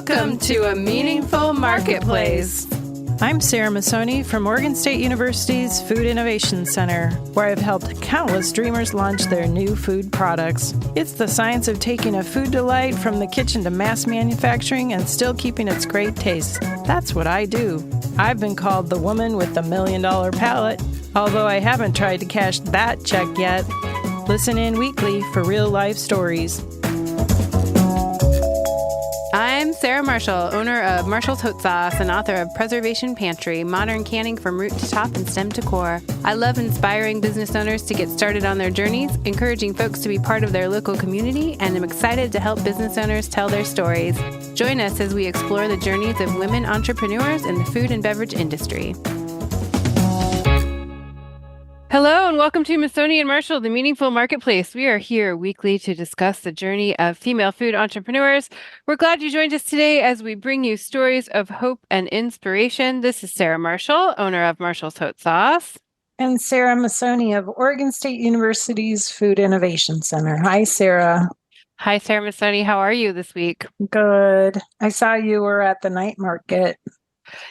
Welcome to A Meaningful Marketplace. I'm Sarah Masoni from Oregon State University's Food Innovation Center, where I've helped countless dreamers launch their new food products. It's the science of taking a food delight from the kitchen to mass manufacturing and still keeping its great taste. That's what I do. I've been called the woman with the $1 million palate, although I haven't tried to cash that check yet. Listen in weekly for real-life stories. I'm Sarah Marshall, owner of Marshall's Hot Sauce and author of Preservation Pantry, modern canning from root to top and stem to core. I love inspiring business owners to get started on their journeys, encouraging folks to be part of their local community, and I'm excited to help business owners tell their stories. Join us as we explore the journeys of women entrepreneurs in the food and beverage industry. Hello and welcome to Masoni and Marshall, the Meaningful Marketplace. We are here weekly to discuss the journey of female food entrepreneurs. We're glad you joined us today as we bring you stories of hope and inspiration. This is Sarah Marshall, owner of Marshall's Hot Sauce. And Sarah Masoni of Oregon State University's Food Innovation Center. Hi, Sarah. Hi, Sarah Masoni. How are you this week? Good. I saw you were at the night market.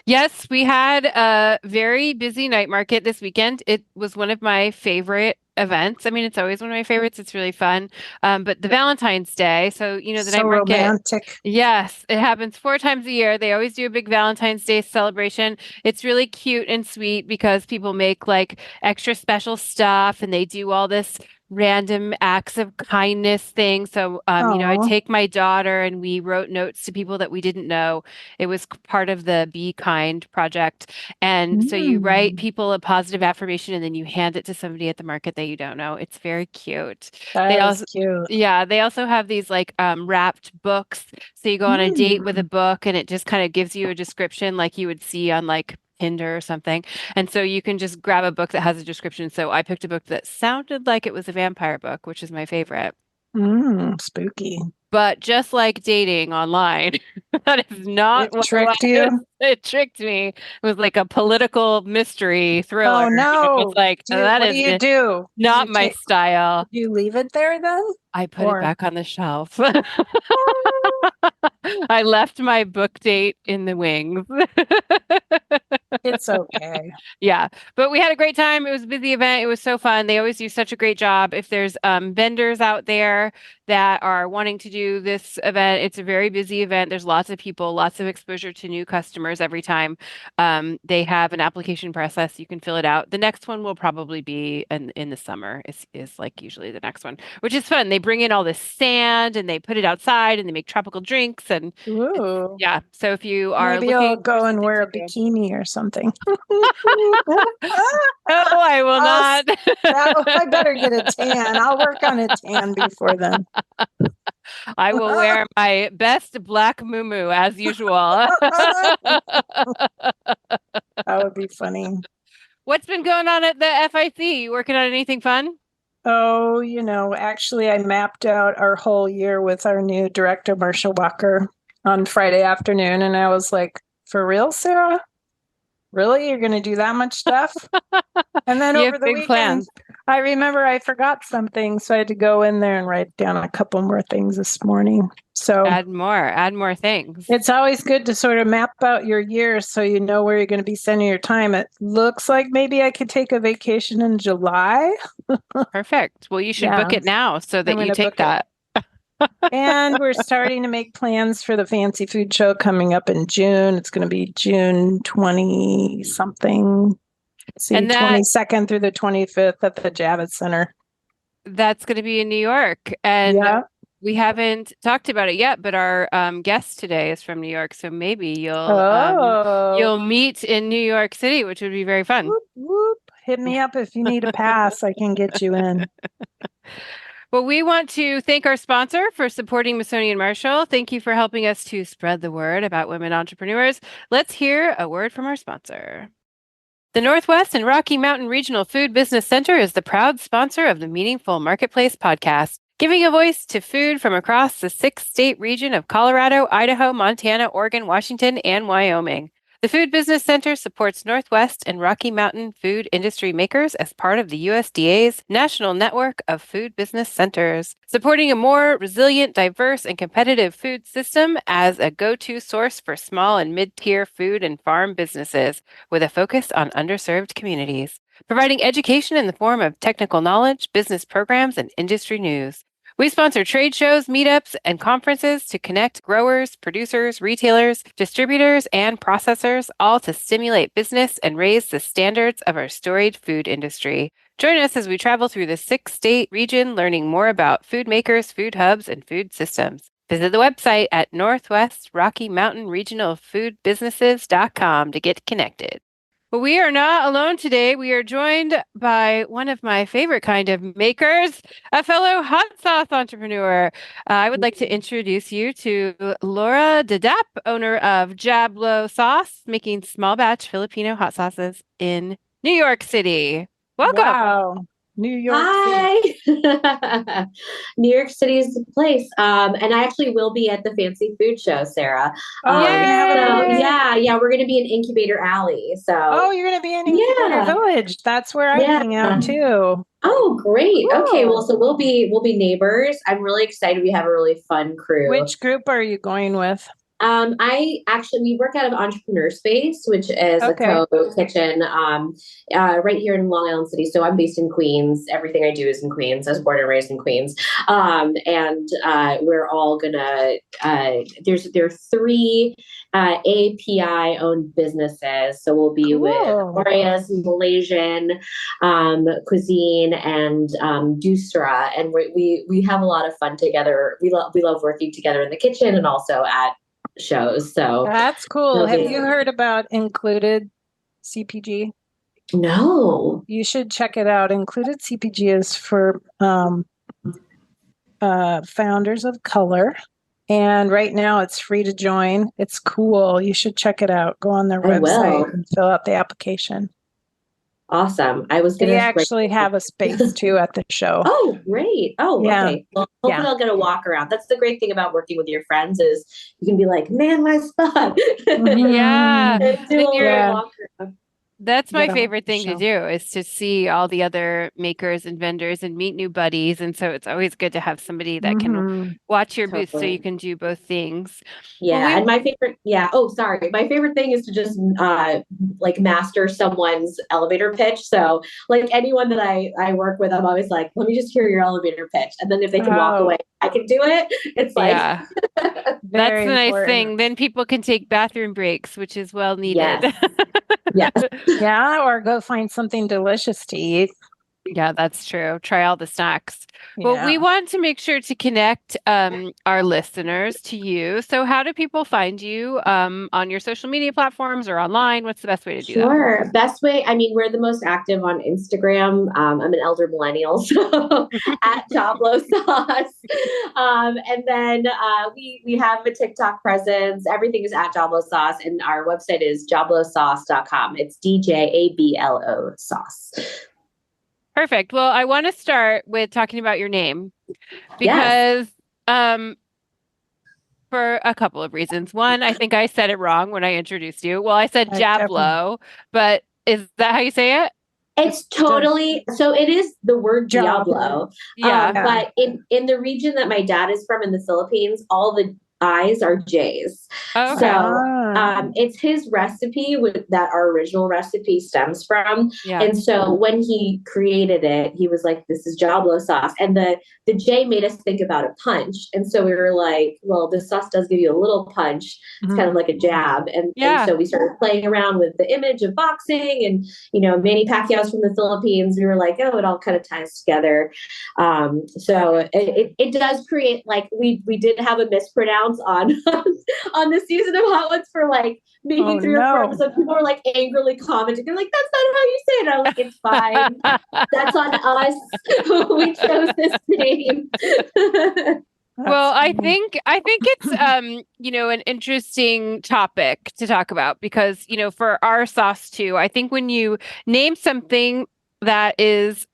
Yes, we had a very busy night market this weekend. It was one of my favorite events. I mean, it's always one of my favorites. It's really fun. But the Valentine's Day, the night market. Romantic. Yes, it happens 4 times a year. They always do a big Valentine's Day celebration. It's really cute and sweet because people make like extra special stuff and they do all this random acts of kindness thing. So, I take my daughter and we wrote notes to people that we didn't know. It was part of the Be Kind project. And so you write people a positive affirmation and then you hand it to somebody at the market that you don't know. It's very cute. That's cute. Yeah, they also have these like wrapped books. So you go on a date with a book and it just kind of gives you a description like you would see on like Tinder or something. And so you can just grab a book that has a description. So I picked a book that sounded like it was a vampire book, which is my favorite. Spooky. But just like dating online, that is not what tricked you. It tricked me. It was like a political mystery thriller. Oh no! It was like what do you do? Not my style. Do you leave it there then? I put it back on the shelf. I left my book date in the wings. It's okay. Yeah, but we had a great time. It was a busy event. It was so fun. They always do such a great job. If there's vendors out there that are wanting to do this event, it's a very busy event. There's lots of people, lots of exposure to new customers every time. They have an application process. You can fill it out. The next one will probably be in the summer is like usually the next one, which is fun. They bring in all this sand and they put it outside and they make tropical drinks. And yeah, so if you are maybe I'll go and wear a bikini or something. No, I will not. I better get a tan. I'll work on a tan before then. I will wear my best black muumuu as usual. That would be funny. What's been going on at the FIC? You working on anything fun? Oh, actually I mapped out our whole year with our new director, Marcia Walker, on Friday afternoon. And I was like, for real, Sarah? Really? You're going to do that much stuff? And then over the weekend, plans. I remember I forgot something. So I had to go in there and write down a couple more things this morning. So add more things. It's always good to sort of map out your year so you know where you're going to be spending your time. It looks like maybe I could take a vacation in July. Perfect. Well, you should book it now so that you take that. And we're starting to make plans for the Fancy Food Show coming up in June. It's going to be June 20-something. And 22nd through the 25th at the Javits Center. That's going to be in New York. And we haven't talked about it yet, but our guest today is from New York. So maybe you'll meet in New York City, which would be very fun. Whoop, whoop. Hit me up if you need a pass. I can get you in. Well, we want to thank our sponsor for supporting Masoni and Marshall. Thank you for helping us to spread the word about women entrepreneurs. Let's hear a word from our sponsor. The Northwest and Rocky Mountain Regional Food Business Center is the proud sponsor of the Meaningful Marketplace podcast, giving a voice to food from across the 6-state region of Colorado, Idaho, Montana, Oregon, Washington, and Wyoming. The Food Business Center supports Northwest and Rocky Mountain food industry makers as part of the USDA's National Network of Food Business Centers, supporting a more resilient, diverse, and competitive food system as a go-to source for small and mid-tier food and farm businesses with a focus on underserved communities, providing education in the form of technical knowledge, business programs, and industry news. We sponsor trade shows, meetups, and conferences to connect growers, producers, retailers, distributors, and processors, all to stimulate business and raise the standards of our storied food industry. Join us as we travel through the 6-state region, learning more about food makers, food hubs, and food systems. Visit the website at Northwest Rocky Mountain Regional Food Businesses.com to get connected. But we are not alone today. We are joined by one of my favorite kind of makers, a fellow hot sauce entrepreneur. I would like to introduce you to Laura Dadap, owner of Djablo Sauce, making small batch Filipino hot sauces in New York City. Welcome. Wow. New York City. Hi. New York City is the place. And I actually will be at the Fancy Food Show, Sarah. Oh, you're gonna have a So booth? yeah, we're gonna be in Incubator Alley. So Oh, you're gonna be in Incubator Yeah. Village. That's where I Yeah. hang out too. Oh, great. Okay, Cool. well, so we'll be neighbors. I'm really excited. We have a really fun crew. Which group are you going with? We work out of Entrepreneur Space, which is a Okay. co-kitchen right here in Long Island City. So I'm based in Queens. Everything I do is in Queens. I was born and raised in Queens. We're all gonna there are 3 API owned businesses. So we'll be with Cool. Gloria's Malaysian cuisine and Dustra, and we have a lot of fun together. We love working together in the kitchen and also at shows. So That's cool. Have Yeah. you heard about Included CPG? no. You should check it out. Included CPG is for founders of color. And right now it's free to join. It's cool. You should check it out. Go on their I website will. and fill out the application. Awesome. I was They gonna actually have a space too at the show. Oh, great. Oh, Yeah. okay. Well, hopefully Yeah. I'll get a walk around. That's the great thing about working with your friends is you can be like, man, my spot. Mhm. Yeah. And do a Then little Yeah. walk around. That's my Get on favorite the thing to show. do is to see all the other makers and vendors and meet new buddies. And so it's always good to have somebody that can Mhm. watch your booth so Totally. you can do both things. Yeah, Well, and my favorite, yeah. Oh, sorry. My favorite thing is to just like master someone's elevator pitch. So, like anyone that I work with, I'm always like, let me just hear your elevator pitch, and then if they can walk Oh. away, I can do it. It's like, yeah, that's Very the nice important. thing. Then people can take bathroom breaks, which is well needed. Yes. Yeah, or go find something delicious to eat. Yeah, that's true. Try all the snacks. Well, we Yeah. want to make sure to connect our listeners to you. So how do people find you on your social media platforms or online? What's the best way to do that? Sure. Best way, I mean, we're the most active on Instagram. I'm an elder millennial, so at Djablo Sauce. And then we have a TikTok presence. Everything is at Djablo Sauce, and our website is djablosauce.com. It's DJABLO sauce. Perfect. Well, I want to start with talking about your name Yes. because for a couple of reasons. One, I think I said it wrong when I introduced you. Well, I said I definitely- Djablo, but is that how you say it? It's totally so. It is the word Djablo. Diablo, Yeah. but in the region that my dad is from in the Philippines, all the I's are J's. Oh, okay. So it's his recipe that our original recipe stems from. Yeah. And so when he created it, he was like, "This is Djablo sauce," and the J made us think about a punch. And so we were like, "Well, this sauce does give you a little punch. It's kind of like a jab." And Yeah. so we started playing around with the image of boxing and Manny Pacquiao's from the Philippines. We were like, "Oh, it all kind of ties together." So it does create like we did have a mispronounce on on the season of Hot Ones for like maybe Oh, 3 or 4 no. episodes. People were like angrily commenting. They're like, "That's not how you say it." I'm like, "It's fine. That's on us. We chose this name." Well, I think it's an interesting topic to talk about because, for our sauce too, I think when you name something that is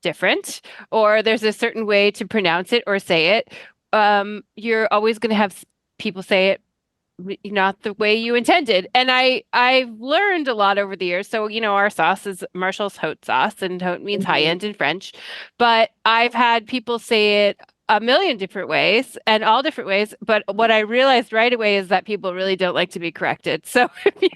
different or there's a certain way to pronounce it or say it, you're always going to have people say it not the way you intended. And I've learned a lot over the years. So, our sauce is Marshall's Haute sauce, and Haute means high Mhm. end in French. But I've had people say it a million different ways and all different ways. But what I realized right away is that people really don't like to be corrected. So if you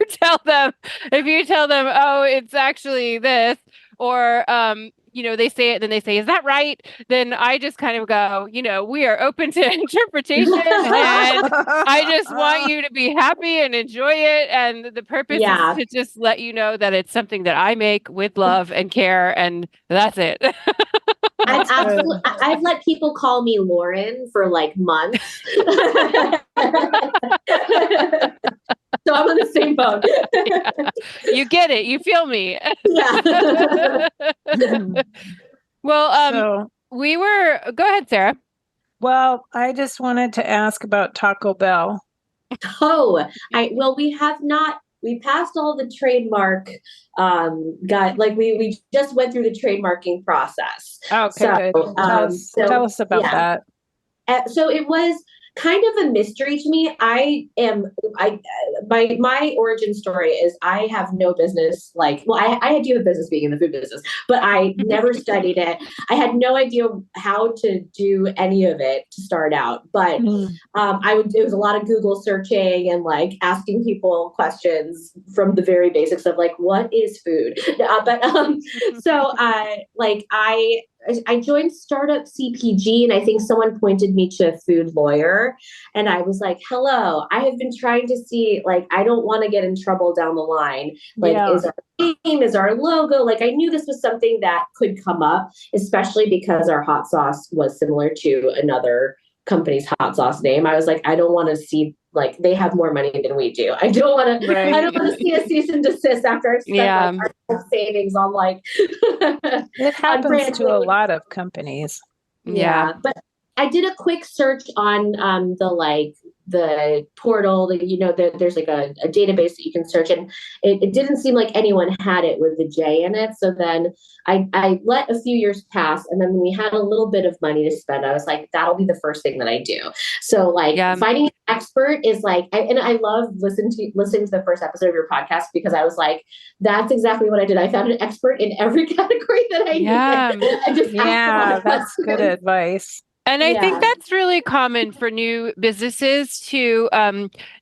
tell them, oh, it's actually this, or they say it and then they say, is that right? Then I just kind of go, we are open to interpretation, and I just want you to be happy and enjoy it. And the purpose is Yeah, to just let you know that it's something that I make with love and care, and that's it. I've That's good. absolutely, I've let people call me Lauren for like months. So I'm on the same boat. Yeah. You get it. You feel me. Yeah. Well, So, go ahead, Sarah. well, I just wanted to ask about Taco Bell. Oh, well, we have not. We passed all the trademark. Got like we just went through the trademarking process. Okay, So, good. Tell us about yeah. that. So it was kind of a mystery to me. I my origin story is I have no business, like, well, I do have business being in the food business, but I never studied it. I had no idea how to do any of it to start out, but Mm. it was a lot of Google searching and like asking people questions from the very basics of like, what is food? But so like I joined startup CPG, and I think someone pointed me to a food lawyer, and I was like, hello, I have been trying to see, like, I don't want to get in trouble down the line. Like, Yeah, is our name, is our logo? Like, I knew this was something that could come up, especially because our hot sauce was similar to another company's hot sauce name. I was like, I don't want to see, like, they have more money than we do. I don't want to, I right. don't want to see a cease and desist after I've spent Yeah. like our whole savings on like It on happens to a branding. lot of companies. Yeah. Yeah, but I did a quick search on the portal. There's like a database that you can search, and it didn't seem like anyone had it with the J in it. So then I let a few years pass, and then when we had a little bit of money to spend, I was like, that'll be the first thing that I do. So like Yeah. finding an expert is like, and I love listening to the first episode of your podcast, because I was like, that's exactly what I did. I found an expert in every category that I Yeah. needed. I just asked them all Yeah, the that's good questions. advice. And I think Yeah. that's really common for new businesses to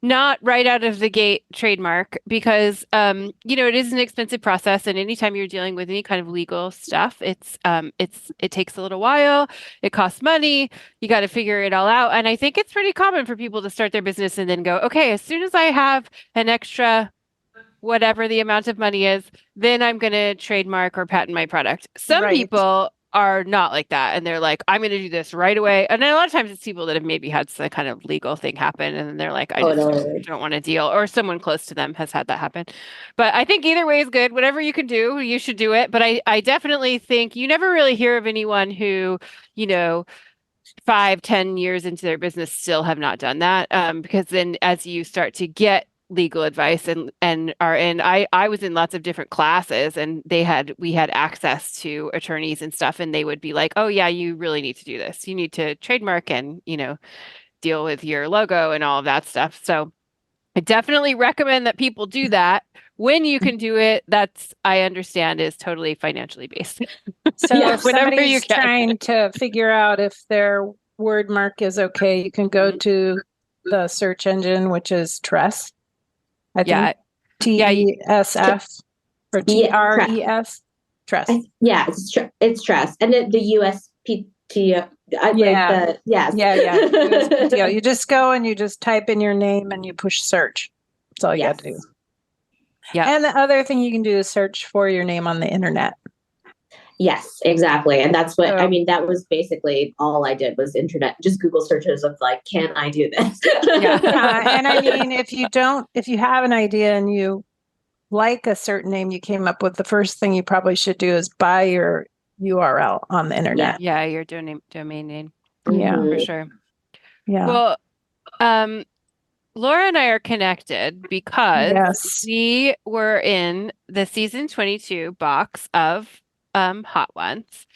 not right out of the gate trademark, because it is an expensive process, and anytime you're dealing with any kind of legal stuff, it takes a little while, it costs money, you got to figure it all out. And I think it's pretty common for people to start their business and then go, okay, as soon as I have an extra whatever the amount of money is, then I'm going to trademark or patent my product. Some Right. people are not like that, and they're like, I'm going to do this right away. And then a lot of times it's people that have maybe had some kind of legal thing happen, and then they're like, I just Totally. don't want to deal, or someone close to them has had that happen. But I think either way is good. Whatever you can do, you should do it. But I definitely think you never really hear of anyone who, you know, 5, 10 years into their business still have not done that. Because then as you start to get legal advice and are in, I was in lots of different classes, and we had access to attorneys and stuff, and they would be like, oh yeah, you really need to do this. You need to trademark and, deal with your logo and all of that stuff. So I definitely recommend that people do that. When you can do it, that's, I understand, is totally financially based. So Yeah. if Whenever you somebody's can. trying to figure out if their word mark is okay, you can go to the search engine, which is Tress. I Yeah. think Yeah. TESF or Yeah, TRES. Tress. yeah, it's trust, and the USPTO. Like Yeah. the yes, Yeah. USPTO. You just go and you just type in your name and you push search. That's all you got to do. Yeah. And the other thing you can do is search for your name on the internet. Yes, exactly, and that's what I So- mean. That was basically all I did was internet, just Google searches of like, can I do this? Yeah. And I mean, if you have an idea and you like a certain name you came up with, the first thing you probably should do is buy your URL on the internet. Yeah, your domain name. Yeah. Mhm. For sure. Yeah. Well, Laura and I are connected because Yes. we were in the season 22 box of hot ones.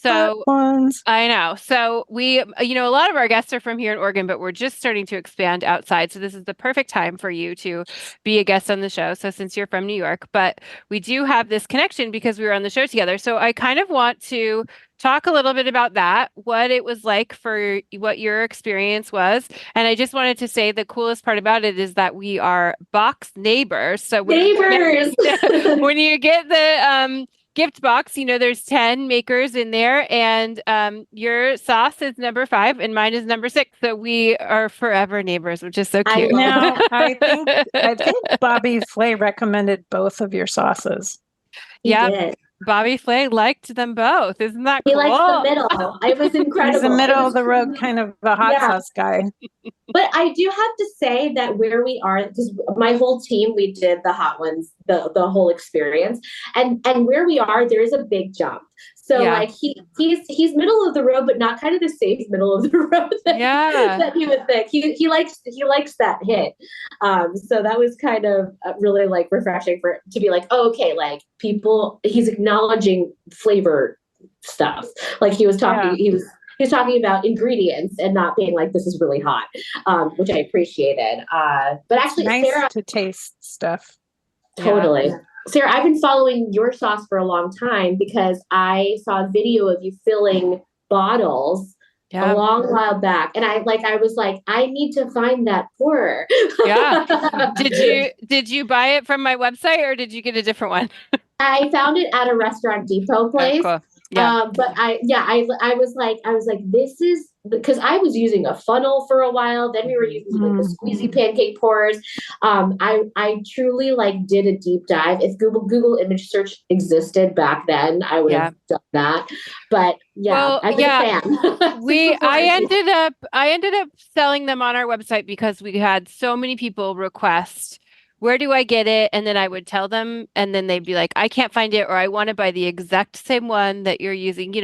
Hot So ones. I know. So a lot of our guests are from here in Oregon, but we're just starting to expand outside. So this is the perfect time for you to be a guest on the show. So since you're from New York, but we do have this connection because we were on the show together. So I kind of want to talk a little bit about that, what it was like for what your experience was. And I just wanted to say the coolest part about it is that we are box neighbors. So Neighbors. when you get the gift box, there's 10 makers in there, and your sauce is number 5 and mine is number 6. So we are forever neighbors, which is so I cute. love Now, I think Bobby Flay recommended both of your sauces. He Yeah, did. Bobby Flay liked them both. Isn't that He likes the cool? middle. It was incredible. He's a It middle was of the road kind of a hot yeah. sauce guy. But I do have to say that where we are, because my whole team, we did the hot ones, the whole experience, and where we are, there is a big jump. So Yeah. like he's middle of the road, but not kind of the safe middle of the road Yeah. that you would think. He likes that hit. So that was kind of really like refreshing to be like, oh, okay, like he's acknowledging flavor stuff. Like he was talking, Yeah. he was talking about ingredients and not being like, this is really hot, which I appreciated. But actually, Nice Sarah, to taste stuff. totally. Sarah, I've been following your sauce for a long time because I saw a video of you filling bottles a long while back. And I was like, I need to find that pourer. Yeah. Did you buy it from my website or did you get a different one? I found it at a Restaurant Depot place. Oh, cool. Yeah. But I was like, this is because I was using a funnel for a while. Then we were using like the squeezy pancake pours. I truly like did a deep dive. If Google image search existed back then, I would have done that. But Well, I've been a fan. I ended up selling them on our website because we had so many people request, where do I get it? And then I would tell them, and then they'd be like, I can't find it, or I want to buy the exact same one that you're using,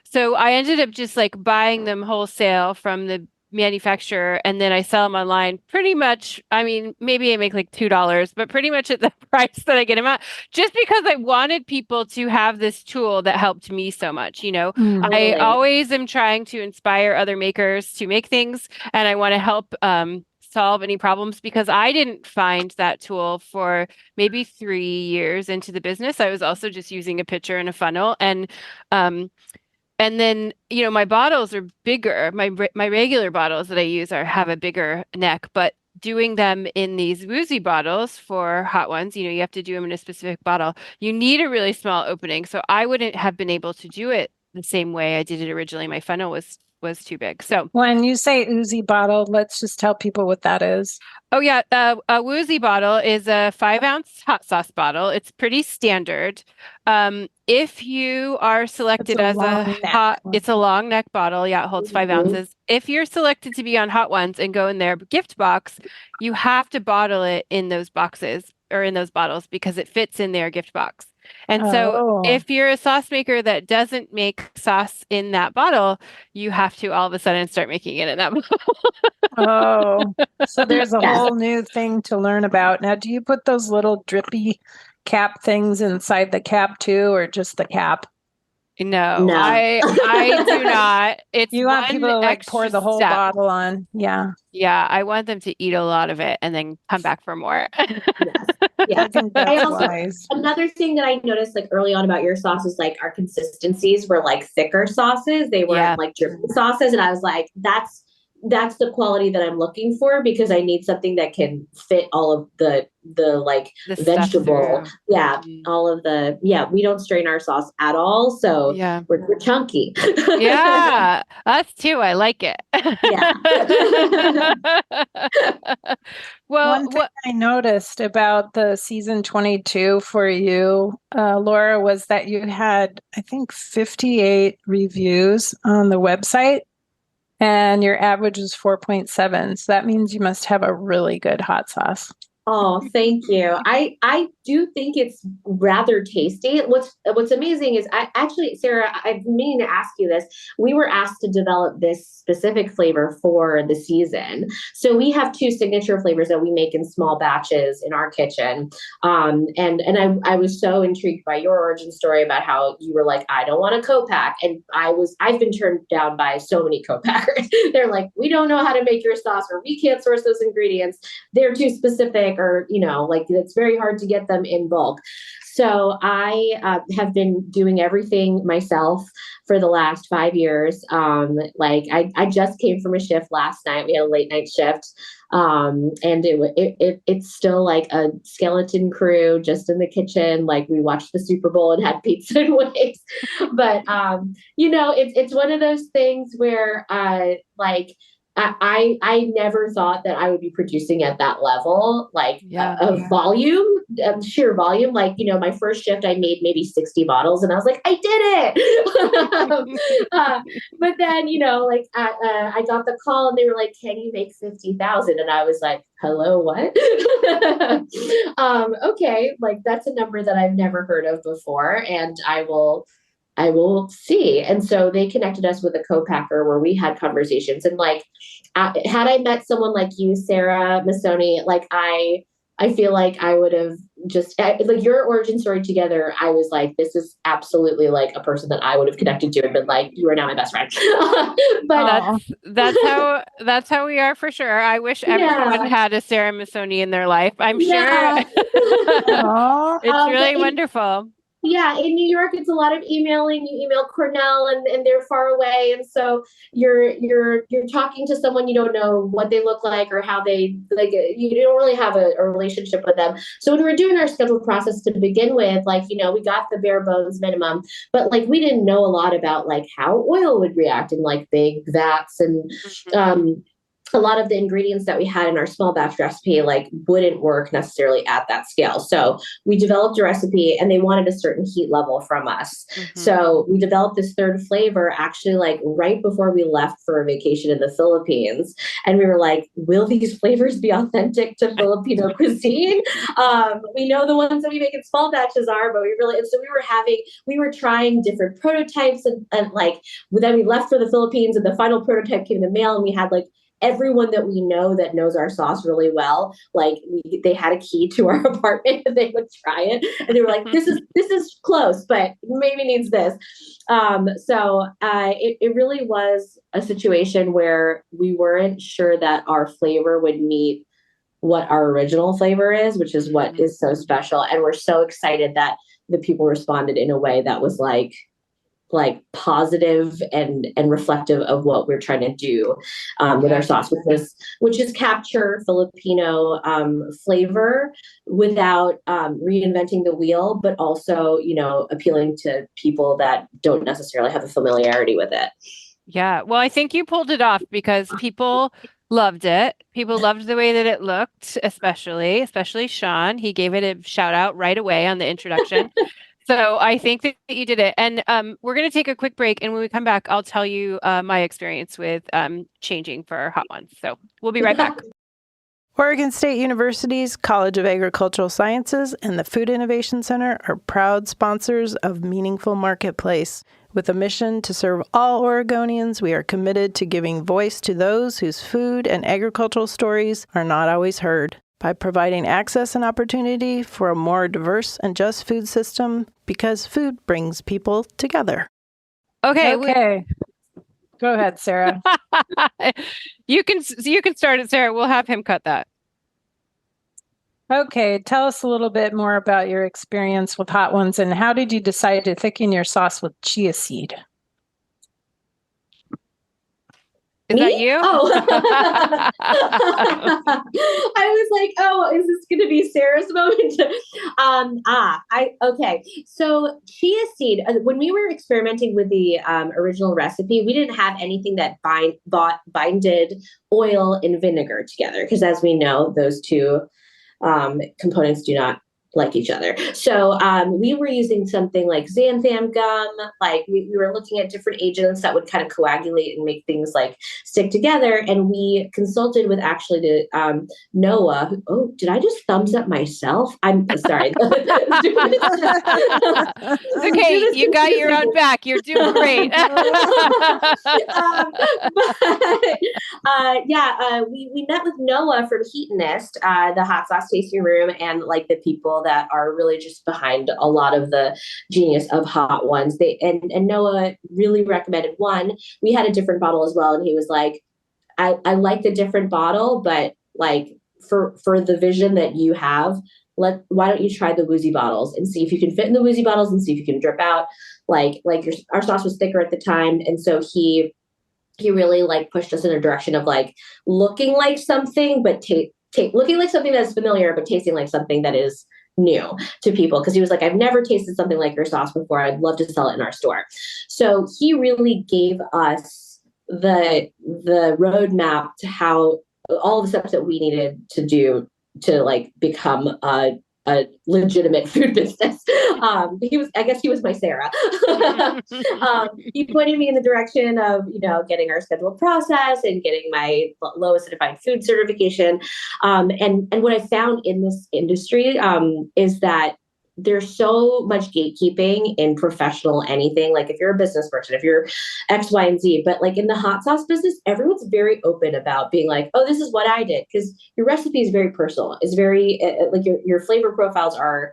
So I ended up just like buying them wholesale from the manufacturer, and then I sell them online pretty much. I mean, maybe I make like $2, but pretty much at the price that I get them at, just because I wanted people to have this tool that helped me so much. I always am trying to inspire other makers to make things, and I want to help solve any problems because I didn't find that tool for maybe 3 years into the business. I was also just using a pitcher and a funnel, and then, my bottles are bigger. My regular bottles that I use have a bigger neck, but doing them in these woozy bottles for hot ones, you have to do them in a specific bottle. You need a really small opening. So I wouldn't have been able to do it the same way I did it originally. My funnel was too big. So when you say Uzi bottle, let's just tell people what that is. Oh yeah, a woozy bottle is a 5-ounce hot sauce bottle. It's pretty standard. If you are selected as it's a long neck bottle. Yeah, it holds 5 ounces. If you're selected to be on Hot Ones and go in their gift box, you have to bottle it in those boxes or in those bottles because it fits in their gift box. And so if you're a sauce maker that doesn't make sauce in that bottle, you have to all of a sudden start making it in that bottle. So there's a whole new thing to learn about. Now, do you put those little drippy cap things inside the cap too, or just the cap? No. I do not. You want people to like pour the whole bottle on. Yeah. Yeah. I want them to eat a lot of it and then come back for more. Yeah. I think that's wise. Another thing that I noticed like early on about your sauces, like our consistencies were like thicker sauces. They weren't like dripping sauces. And I was like, that's the quality that I'm looking for because I need something that can fit all of the vegetable. Yeah. All of we don't strain our sauce at all. So we're chunky. Yeah. Us too. I like it. Well, one thing I noticed about the season 22 for you, Laura, was that you had, I think, 58 reviews on the website. And your average is 4.7. So that means you must have a really good hot sauce. Oh, thank you. I do think it's rather tasty. What's amazing is I actually, Sarah, I've been meaning to ask you this. We were asked to develop this specific flavor for the season. So we have two signature flavors that we make in small batches in our kitchen. And I was so intrigued by your origin story about how you were like, I don't want a co-pack. And I've been turned down by so many co-packers. They're like, we don't know how to make your sauce, or we can't source those ingredients, they're too specific, or like it's very hard to get them in bulk. So I have been doing everything myself for the last 5 years. Like I just came from a shift last night. We had a late night shift. And it's still like a skeleton crew just in the kitchen. Like we watched the Super Bowl and had pizza and wings. But it's one of those things where like I never thought that I would be producing at that level, like Yeah. of volume, sheer volume. Like, my first shift, I made maybe 60 bottles and I was like, I did it. But then, like I got the call and they were like, can you make 50,000? And I was like, hello, what? Okay. Like that's a number that I've never heard of before. And I will see. And so they connected us with a co-packer where we had conversations. And like, had I met someone like you, Sarah Masoni, like I feel like I would have just like your origin story together. I was like, this is absolutely like a person that I would have connected to and been like, you are now my best friend. But That's how we are for sure. I wish everyone yeah, had a Sarah Missoni in their life. I'm sure yeah. it's really But wonderful. yeah, in New York, it's a lot of emailing. You email Cornell, and they're far away, and so you're talking to someone you don't know what they look like or how they like. You don't really have a relationship with them. So when we were doing our schedule process to begin with, like we got the bare bones minimum, but like we didn't know a lot about like how oil would react in like big vats, and Mhm. um, a lot of the ingredients that we had in our small batch recipe like wouldn't work necessarily at that scale. So we developed a recipe and they wanted a certain heat level from us. Mhm. So we developed this third flavor actually like right before we left for a vacation in the Philippines. And we were like, will these flavors be authentic to Filipino cuisine? We know the ones that we make in small batches are, but and so we were trying different prototypes, and like then we left for the Philippines and the final prototype came in the mail and we had like everyone that we know that knows our sauce really well, like they had a key to our apartment and they would try it and they were like, this is close, but maybe needs this. It really was a situation where we weren't sure that our flavor would meet what our original flavor is, which is what Mhm. is so special. And we're so excited that the people responded in a way that was positive and reflective of what we're trying to do with our Yeah. sauce, which is capture Filipino flavor without reinventing the wheel, but also appealing to people that don't necessarily have a familiarity with it. Yeah. Well, I think you pulled it off because people loved it. People loved the way that it looked, especially Sean. He gave it a shout out right away on the introduction. So I think that you did it. And we're going to take a quick break. And when we come back, I'll tell you my experience with changing for hot ones. So we'll be right back. Oregon State University's College of Agricultural Sciences and the Food Innovation Center are proud sponsors of Meaningful Marketplace. With a mission to serve all Oregonians, we are committed to giving voice to those whose food and agricultural stories are not always heard. By providing access and opportunity for a more diverse and just food system, because food brings people together. Okay. Okay. Go ahead, Sarah. You can start it, Sarah. We'll have him cut that. Okay, tell us a little bit more about your experience with hot ones and how did you decide to thicken your sauce with chia seed? Is that you? Oh. I was like, oh, is this going to be Sarah's moment? Okay. So chia seed, when we were experimenting with the original recipe, we didn't have anything that binded oil and vinegar together. Because as we know, those two components do not like each other. So we were using something like xanthan gum. Like we were looking at different agents that would kind of coagulate and make things like stick together. And we consulted with actually the Noah. Oh, did I just thumbs up myself? I'm sorry. It's okay. You got your own back. You're doing great. We met with Noah from Heatonist, the hot sauce tasting room, and like the people that are really just behind a lot of the genius of Hot Ones. And Noah really recommended one. We had a different bottle as well, and he was like, I like the different bottle, but like for the vision that you have, why don't you try the woozy bottles and see if you can fit in the woozy bottles and see if you can drip out. Our sauce was thicker at the time, and so he really like pushed us in a direction of like looking like something, but looking like something that's familiar, but tasting like something that is new to people. Because he was like, I've never tasted something like your sauce before. I'd love to sell it in our store. So he really gave us the roadmap to how all the steps that we needed to do to like become a legitimate food business. I guess he was my Sarah. He pointed me in the direction of, getting our scheduled process and getting my lowest certified food certification. And what I found in this industry is that there's so much gatekeeping in professional anything. Like if you're a business person, if you're X, Y, and Z, but like in the hot sauce business, everyone's very open about being like, oh, this is what I did. Because your recipe is very personal. It's very like your flavor profiles are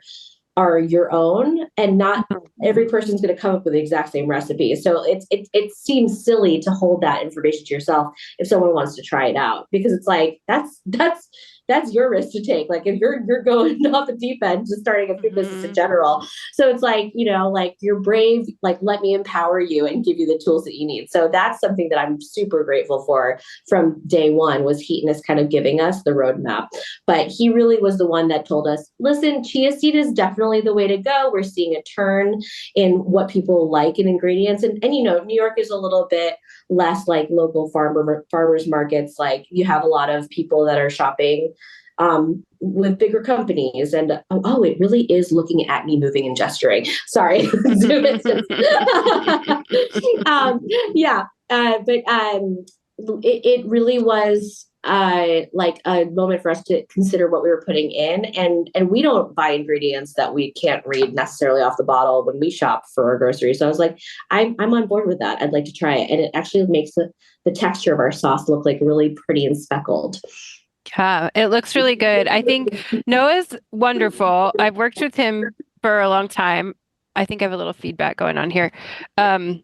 your own, and not every person's going to come up with the exact same recipe. So it seems silly to hold that information to yourself if someone wants to try it out, because it's like, that's your risk to take. Like if you're going off the deep end, just starting a food business in general. So it's like, like you're brave, like let me empower you and give you the tools that you need. So that's something that I'm super grateful for from day one, was Heatonist kind of giving us the roadmap. But he really was the one that told us, listen, chia seed is definitely the way to go. We're seeing a turn in what people like in ingredients. And New York is a little bit less like local farmers markets. Like you have a lot of people that are shopping with bigger companies, and it really is looking at me moving and gesturing. Sorry. It really was like a moment for us to consider what we were putting in, and we don't buy ingredients that we can't read necessarily off the bottle when we shop for our groceries. So I was like, I'm on board with that. I'd like to try it, and it actually makes the texture of our sauce look like really pretty and speckled. Yeah, it looks really good. I think Noah's wonderful. I've worked with him for a long time. I think I have a little feedback going on here. I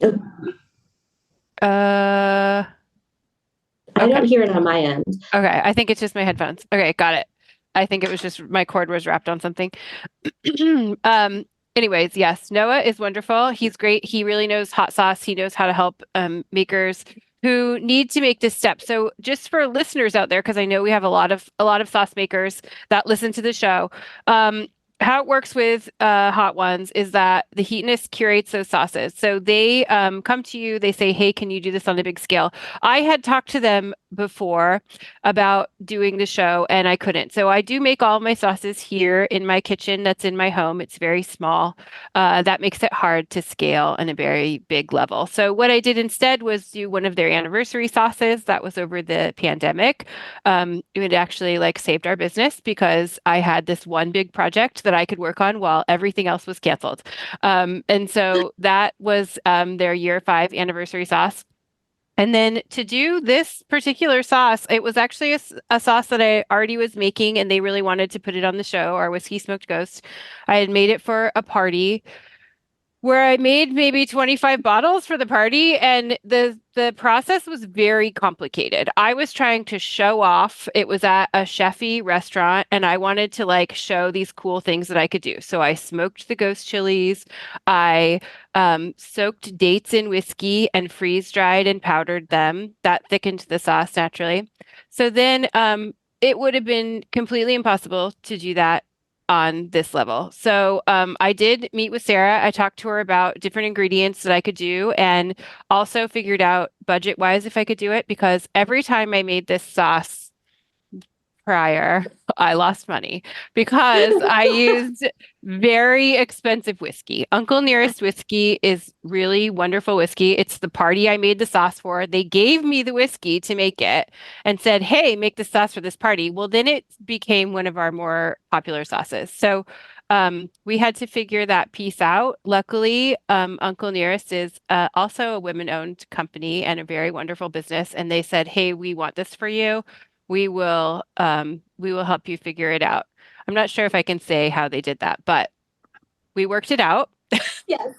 Okay. don't hear it on my end. Okay, I think it's just my headphones. Okay, got it. I think it was just my cord was wrapped on something. Anyways, yes, Noah is wonderful. He's great. He really knows hot sauce. He knows how to help makers who need to make this step. So just for listeners out there, because I know we have a lot of sauce makers that listen to the show. How it works with Hot Ones is that the Heatonist curates those sauces. So they come to you, they say, hey, can you do this on a big scale? I had talked to them before about doing the show, and I couldn't. So I do make all my sauces here in my kitchen that's in my home. It's very small. That makes it hard to scale on a very big level. So what I did instead was do one of their anniversary sauces. That was over the pandemic. It actually like saved our business because I had this one big project that I could work on while everything else was canceled. And so that was their year 5 anniversary sauce. And then to do this particular sauce, it was actually a sauce that I already was making, and they really wanted to put it on the show, our Whiskey Smoked Ghost. I had made it for a party where I made maybe 25 bottles for the party, and the process was very complicated. I was trying to show off. It was at a chefy restaurant, and I wanted to like show these cool things that I could do. So I smoked the ghost chilies. I soaked dates in whiskey and freeze dried and powdered them. That thickened the sauce naturally. So then it would have been completely impossible to do that on this level. So I did meet with Sarah. I talked to her about different ingredients that I could do, and also figured out budget wise if I could do it, because every time I made this sauce prior, I lost money because I used very expensive whiskey. Uncle Nearest whiskey is really wonderful whiskey. It's the party I made the sauce for. They gave me the whiskey to make it and said, "Hey, make the sauce for this party." Well, then it became one of our more popular sauces. So we had to figure that piece out. Luckily, Uncle Nearest is also a women-owned company and a very wonderful business. And they said, "Hey, we want this for you. We will help you figure it out." I'm not sure if I can say how they did that, but we worked it out. Yes.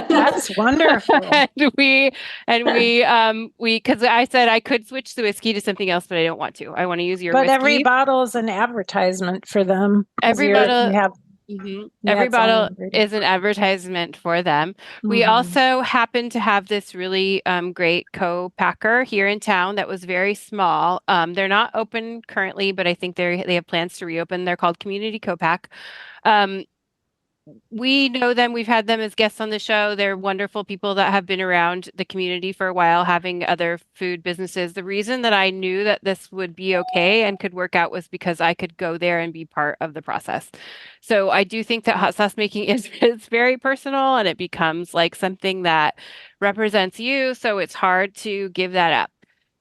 That's wonderful. And we because I said I could switch the whiskey to something else, but I don't want to. I want to use your But every whiskey. bottle is an advertisement for them. 'Cause Every you bottle, have every that's on the bottle ingredient. is an advertisement for them. We Mhm. also happen to have this really great co-packer here in town that was very small. They're not open currently, but I think they have plans to reopen. They're called Community Co-pack. Um, we know them. We've had them as guests on the show. They're wonderful people that have been around the community for a while, having other food businesses. The reason that I knew that this would be okay and could work out was because I could go there and be part of the process. So I do think that hot sauce making is very personal and it becomes like something that represents you. So it's hard to give that up.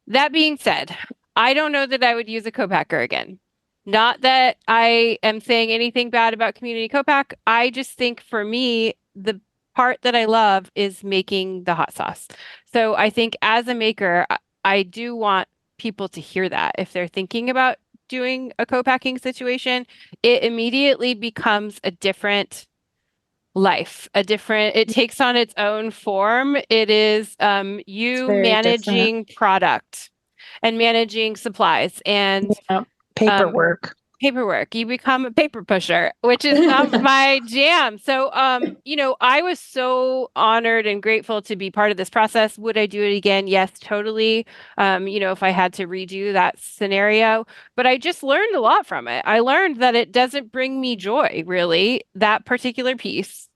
That being said, I don't know that I would use a co-packer again. Not that I am saying anything bad about Community Co-pack. I just think for me, the part that I love is making the hot sauce. So I think as a maker, I do want people to hear that. If they're thinking about doing a co-packing situation, it immediately becomes a different life, it takes on its own form. It is It's you very different. managing product and managing supplies and Yeah. um, Paperwork. paperwork. You become a paper pusher, which is not my jam. So, I was so honored and grateful to be part of this process. Would I do it again? Yes, totally. If I had to redo that scenario, but I just learned a lot from it. I learned that it doesn't bring me joy, really. That particular piece.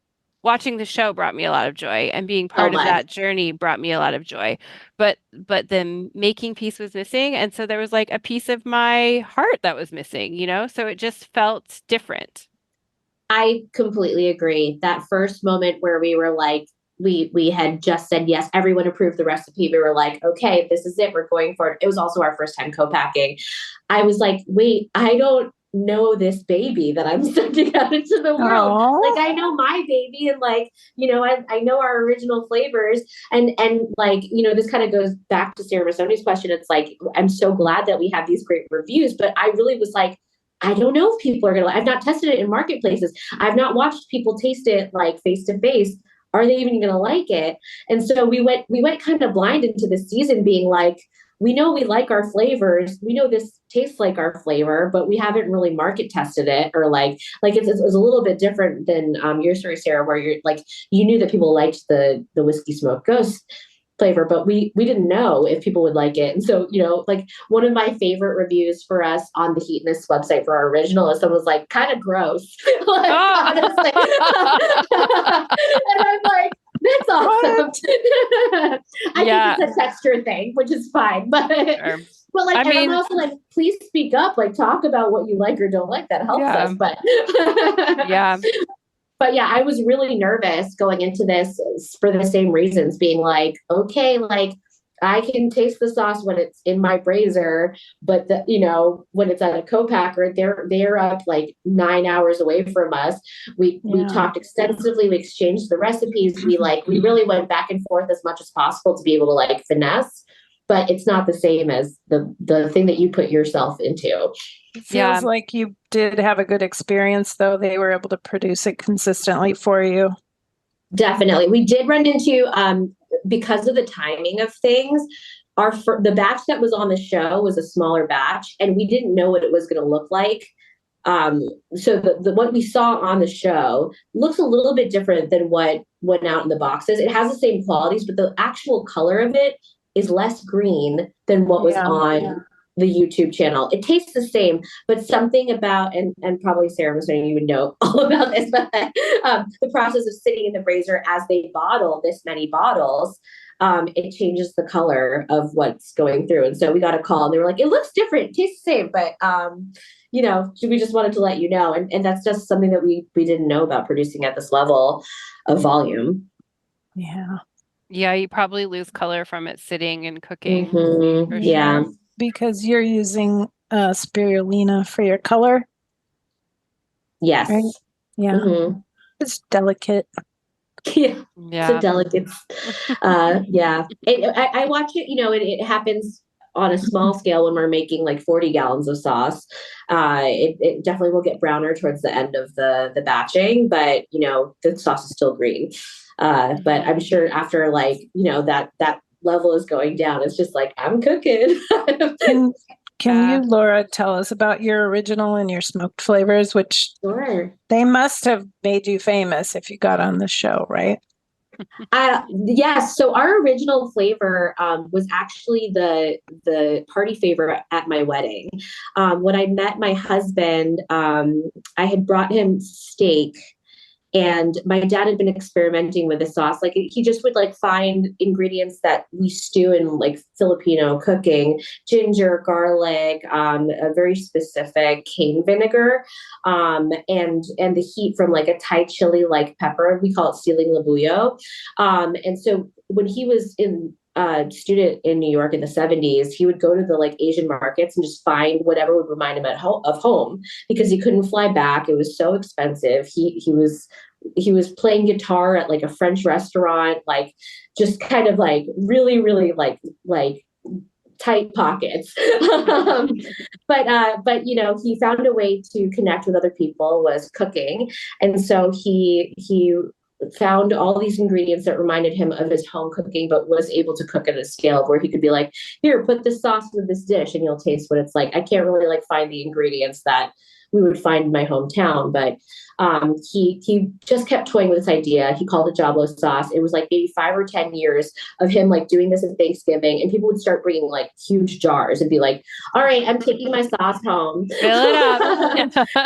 Watching the show brought me a lot of joy, and being So part of much. that journey brought me a lot of joy. But the making piece was missing, and so there was like a piece of my heart that was missing. So it just felt different. I completely agree. That first moment where we were like, we had just said yes, everyone approved the recipe. We were like, okay, this is it. We're going for it. It was also our first time co-packing. I was like, wait, I don't know this baby that I'm sending out into the world. Oh, Like I know my baby and I know our original flavors and like, this kind of goes back to Sarah Masoni's question. It's like, I'm so glad that we have these great reviews, but I really was like, I don't know if people are I've not tested it in marketplaces. I've not watched people taste it like face to face. Are they even gonna like it? And so we went kind of blind into the season being like, we know we like our flavors. We know this tastes like our flavor, but we haven't really market tested it or like it's a little bit different than your story, Sarah, where you're like, you knew that people liked the whiskey smoke ghost flavor, but we didn't know if people would like it. And so, like one of my favorite reviews for us on the Heatness website for our original is someone was like, kind of gross. Like, honestly. And I'm like, that's awesome. I Yeah, think it's a texture thing, which is fine. But sure. but like, I and I'm mean, also like, please speak up, like talk about what you like or don't like. That helps yeah, us. But yeah, but yeah, I was really nervous going into this for the same reasons, being like, okay, like I can taste the sauce when it's in my brazier, but when it's at a co-packer, they're up like 9 hours away from us. We yeah. talked extensively, we exchanged the recipes, we really went back and forth as much as possible to be able to like finesse, but it's not the same as the thing that you put yourself into. It yeah. feels like you did have a good experience, though. They were able to produce it consistently for you. Definitely. We did run into, because of the timing of things, the batch that was on the show was a smaller batch, and we didn't know what it was going to look like. So what we saw on the show looks a little bit different than what went out in the boxes. It has the same qualities, but the actual color of it is less green than what was Yeah. on the YouTube channel. It tastes the same, but something about, and probably Sarah was saying you would know all about this, but the process of sitting in the brazier as they bottle this many bottles, it changes the color of what's going through. And so we got a call and they were like, it looks different, it tastes the same, but we just wanted to let you know. And that's just something that we didn't know about producing at this level of volume. Yeah. Yeah, you probably lose color from it sitting and cooking. Mm-hmm. Yeah. Sure. Because you're using spirulina for your color. Yes. Right? Yeah. Mm-hmm. It's delicate. Yeah. Yeah. It's a delicate. Yeah. I watch it, it happens on a small scale when we're making like 40 gallons of sauce. It definitely will get browner towards the end of the batching, but the sauce is still green. But I'm sure after that level is going down, it's just like, I'm cooking. Can you, Laura, tell us about your original and your smoked flavors, which Sure. they must have made you famous if you got on the show, right? Yes. So our original flavor was actually the party favor at my wedding. When I met my husband, I had brought him steak. And my dad had been experimenting with the sauce. Like he just would like find ingredients that we stew in like Filipino cooking, ginger, garlic, a very specific cane vinegar, and the heat from like a Thai chili like pepper. We call it siling labuyo. And so when he was in student in New York in the 70s, he would go to the like Asian markets and just find whatever would remind him of home because he couldn't fly back. It was so expensive. He was playing guitar at like a French restaurant, like just kind of like really, really like tight pockets. But he found a way to connect with other people, was cooking. And so he found all these ingredients that reminded him of his home cooking, but was able to cook at a scale where he could be like, here, put this sauce with this dish and you'll taste what it's like. I can't really like find the ingredients that we would find in my hometown, but he just kept toying with this idea. He called it Djablo sauce. It was like maybe 5 or 10 years of him like doing this at Thanksgiving, and people would start bringing like huge jars and be like, all right, I'm taking my sauce home. Fill it up.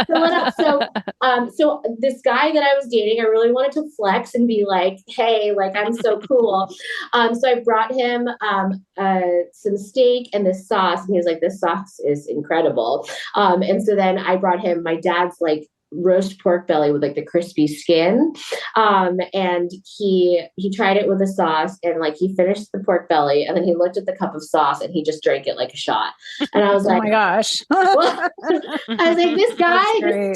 Fill it up. So this guy that I was dating, I really wanted to flex and be like, hey, like I'm so cool. So I brought him some steak and this sauce, and he was like, this sauce is incredible. And so then I brought him my dad's like roast pork belly with like the crispy skin. And he tried it with the sauce, and like he finished the pork belly, and then he looked at the cup of sauce and he just drank it like a shot. And I was like, oh my gosh. I was like, this guy,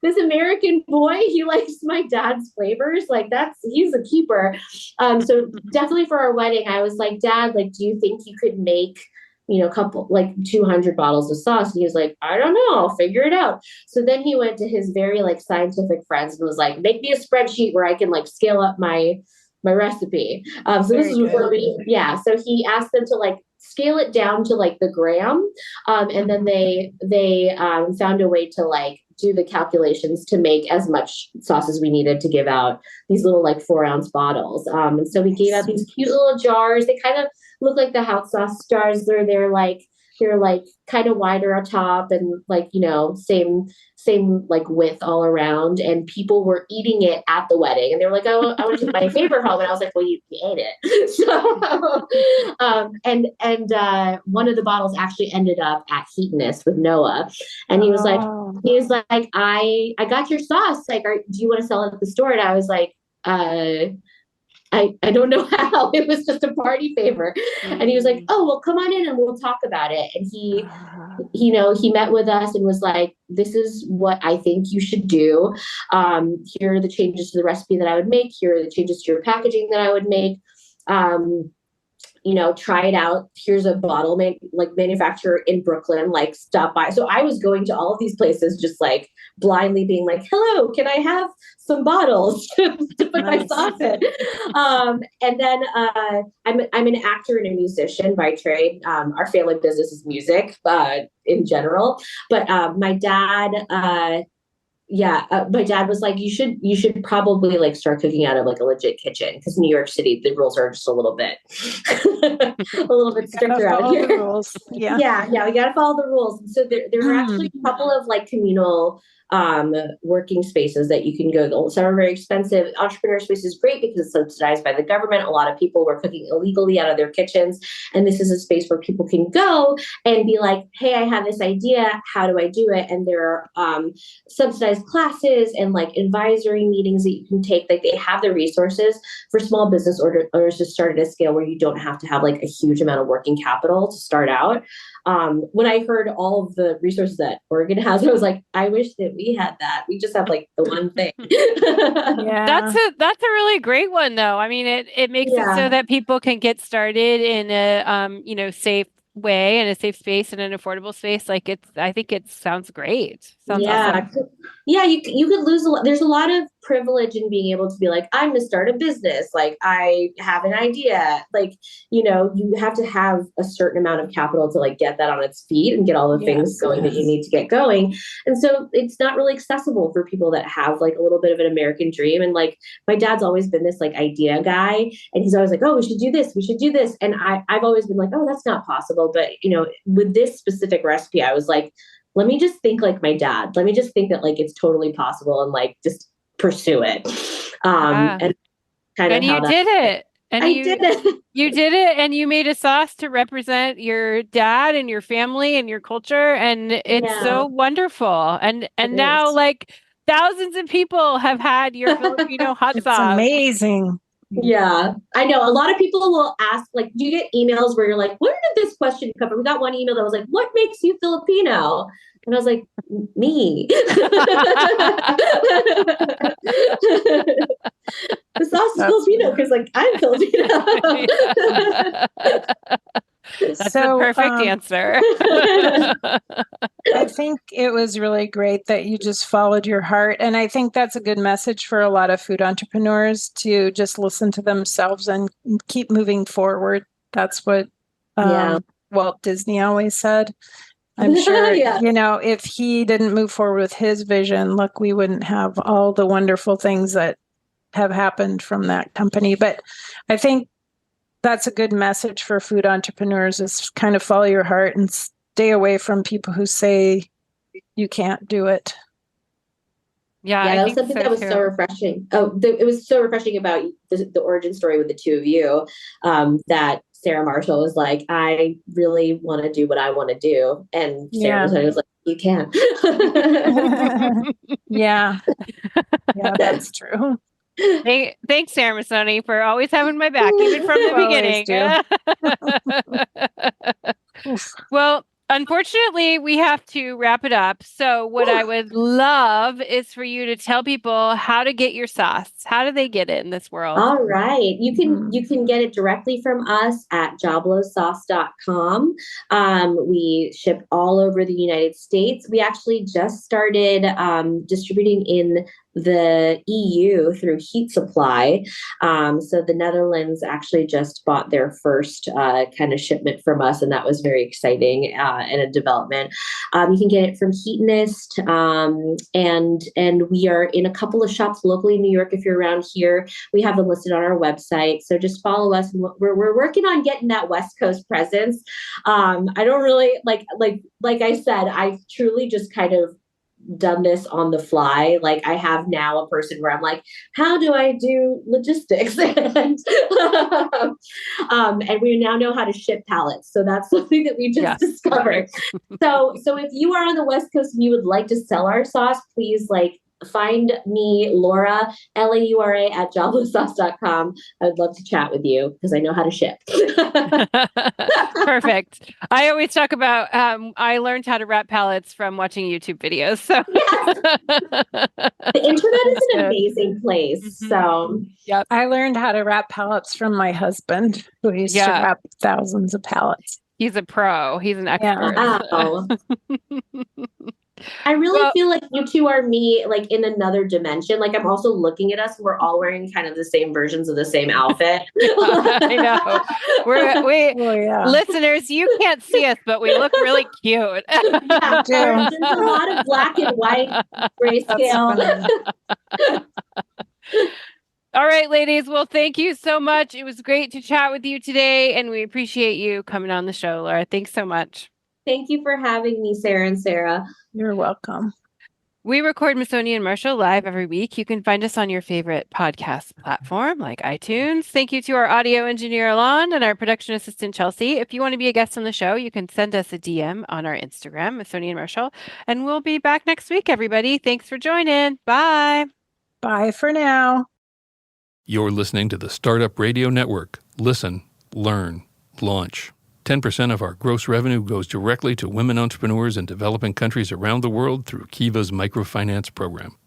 this American boy, he likes my dad's flavors. Like he's a keeper. So definitely for our wedding, I was like, Dad, like, do you think you could make a couple, like 200 bottles of sauce? And he was like, I don't know, I'll figure it out. So then he went to his very like scientific friends and was like, make me a spreadsheet where I can like scale up my recipe. So this is before so he asked them to like scale it down to like the gram. And then they found a way to like do the calculations to make as much sauce as we needed to give out these little like 4-ounce bottles. And so we gave out these cute little jars. They kind of look like the hot sauce jars. They're like kind of wider on top and like, same like width all around. And people were eating it at the wedding, and they were like, I want to take my favorite home. And I was like, well, you ate it. So, and one of the bottles actually ended up at Heatonist with Noah. And he was like, I got your sauce. Like, do you want to sell it at the store? And I was like, I don't know how. It was just a party favor. And he was like, oh, well, come on in and we'll talk about it. And he met with us and was like, this is what I think you should do. Here are the changes to the recipe that I would make. Here are the changes to your packaging that I would make. Try it out. Here's a bottle manufacturer in Brooklyn, like stop by. So I was going to all of these places, just like blindly being like, hello, can I have some bottles to put my sauce in? And then I'm an actor and a musician by trade. Our family business is music, in general. But my dad my dad was like, you should probably like start cooking out of like a legit kitchen, because New York City, the rules are just a little bit, a little bit Gotta stricter out follow the here. rules. Yeah. Yeah, we got to follow the rules. And so there are actually a couple of like communal working spaces that you can go. Some are very expensive. Entrepreneur Space is great because it's subsidized by the government. A lot of people were cooking illegally out of their kitchens, and this is a space where people can go and be like, hey, I have this idea, how do I do it? And there are subsidized classes and like advisory meetings that you can take. Like, they have the resources for small business owners to start at a scale where you don't have to have like a huge amount of working capital to start out. When I heard all of the resources that Oregon has, I was like, I wish that we had that. We just have like the one thing. Yeah. That's a really great one though. I mean, it makes it so Yeah. that people can get started in a safe way, in a safe space, in an affordable space. Like, I think it sounds great. Sounds Yeah. awesome. Yeah, you could lose a lot. There's a lot of privilege in being able to be like, I'm going to start a business. Like, I have an idea. Like, you have to have a certain amount of capital to like get that on its feet and get all the things Yes. going that you need to get going. And so it's not really accessible for people that have like a little bit of an American dream. And like, my dad's always been this like idea guy, and he's always like, oh, we should do this. We should do this. And I've always been like, oh, that's not possible. But, with this specific recipe, I was like, let me just think like my dad. Let me just think that like it's totally possible and like just pursue it. Yeah. And kind of And how you that did it. And I did it. you did it, and you made a sauce to represent your dad and your family and your culture, and it's Yeah, so wonderful. it And now is. like thousands of people have had your Filipino hot It's sauce. amazing. Yeah, I know. A lot of people will ask, like, do you get emails where you're like, where did this question come from? We got one email that was like, what makes you Filipino? And I was like, me. The sauce is That's Filipino because like I'm Filipino. That's the so perfect answer. I think it was really great that you just followed your heart. And I think that's a good message for a lot of food entrepreneurs to just listen to themselves and keep moving forward. That's what Yeah. Walt Disney always said. I'm sure, Yeah. if he didn't move forward with his vision, look, we wouldn't have all the wonderful things that have happened from that company. But I think that's a good message for food entrepreneurs, is kind of follow your heart and stay away from people who say you can't do it. Yeah, Yeah, I that was think something so that was too. so refreshing. It was so refreshing about the origin story with the two of you, that Sarah Marshall was like, I really want to do what I want to do. And Sarah Yeah. was like, you can. Yeah. Yeah, that's true. Thanks, Sarah Masoni, for always having my back, even from the You always beginning. Oof. Well, unfortunately, we have to wrap it up. So what I would love is for you to tell people how to get your sauce. How do they get it in this world? All right. Mhm. You can get it directly from us at jablosauce.com. We ship all over the United States. We actually just started distributing in the EU through Heat Supply. So the Netherlands actually just bought their first kind of shipment from us, and that was very exciting and a development. You can get it from Heatonist, and we are in a couple of shops locally in New York if you're around here. We have them listed on our website, so just follow us. We're working on getting that West Coast presence. I don't really like I said, I've truly just kind of done this on the fly. Like, I have now a person where I'm like, how do I do logistics? And we now know how to ship pallets. So that's something that we just Yes. discovered. So if you are on the West Coast and you would like to sell our sauce, please find me, Laura, Laura at jablosauce.com. I would love to chat with you because I know how to ship. Perfect. I always talk about I learned how to wrap pallets from watching YouTube videos. So Yes, the internet is an Good. amazing place. Mhm. So Yep. I learned how to wrap pallets from my husband, who used to Yeah. wrap thousands of pallets. He's a pro. He's an Yeah. expert. wow. I really Well, feel like you two are me, like in another dimension. Like I'm also looking at us. We're all wearing kind of the same versions of the same outfit. I know. We Oh, yeah. listeners, you can't see us, but we look really cute. Yeah, do. there's a lot of black and white That's grayscale. funny. All right, ladies. Well, thank you so much. It was great to chat with you today, and we appreciate you coming on the show, Laura. Thanks so much. Thank you for having me, Sarah and Sarah. You're welcome. We record Missoni and Marshall live every week. You can find us on your favorite podcast platform like iTunes. Thank you to our audio engineer, Alon, and our production assistant, Chelsea. If you want to be a guest on the show, you can send us a DM on our Instagram, Missoni and Marshall. And we'll be back next week, everybody. Thanks for joining. Bye. Bye for now. You're listening to the Startup Radio Network. Listen, learn, launch. 10% of our gross revenue goes directly to women entrepreneurs in developing countries around the world through Kiva's microfinance program.